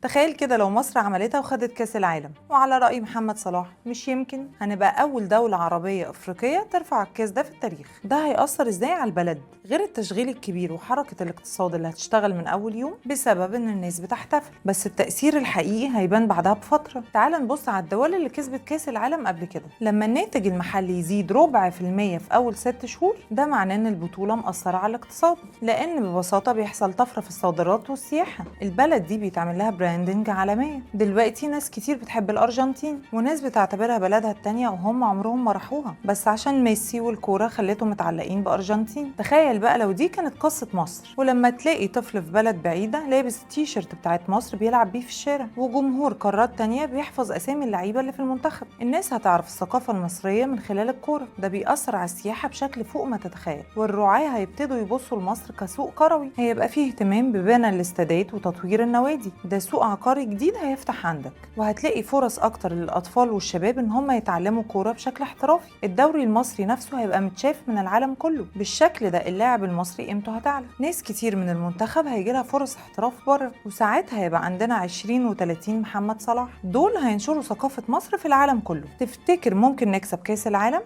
تخيل كده لو مصر عملتها وخدت كأس العالم، وعلى رأي محمد صلاح مش يمكن هنبقى أول دولة عربية أفريقية ترفع الكأس ده في التاريخ. ده هيأثر إزاي على البلد؟ غير التشغيل الكبير وحركة الاقتصاد اللي هتشتغل من أول يوم بسبب إن الناس بتحتفل، بس التأثير الحقيقي هيبان بعدها بفترة. تعال نبص على الدول اللي كسبت كأس العالم قبل كده. لما الناتج المحلي يزيد 0.4% في أول 6 شهور، ده معناه إن البطولة مأثرة على الاقتصاد، لأن ببساطة بيحصل طفرة في الصادرات والسياحة. البلد دي بيتعمل لها براندنج عالمية. دلوقتي ناس كتير بتحب الأرجنتين، وناس بتعتبرها بلدها التانية وهم عمرهم ما راحوها، بس عشان ميسي والكورة خلتهم متعلقين بأرجنتين. تخيل بقى لو دي كانت قصة مصر، ولما تلاقي طفل في بلد بعيدة لابس التيشيرت بتاعت مصر بيلعب بيه في الشارع، وجمهور قارات تانية بيحفظ أسامي اللعيبة اللي في المنتخب. الناس هتعرف الثقافة المصرية من خلال الكورة. ده بيأثر على السياحة بشكل فوق ما تتخيل، والرعاة هيبتدوا يبصوا لمصر كسوق كروي. هيبقى فيه اهتمام ببناء الاستادات وتطوير النوادي. ده سوق عقاري جديد هيفتح عندك، وهتلاقي فرص اكتر للاطفال والشباب ان هم يتعلموا كوره بشكل احترافي. الدوري المصري نفسه هيبقى متشاف من العالم كله. بالشكل ده اللاعب المصري قيمته هتعلى. ناس كتير من المنتخب هيجيلها فرص احتراف بره، وساعتها هيبقى عندنا 20 و30 محمد صلاح. دول هينشروا ثقافه مصر في العالم كله. تفتكر ممكن نكسب كاس العالم؟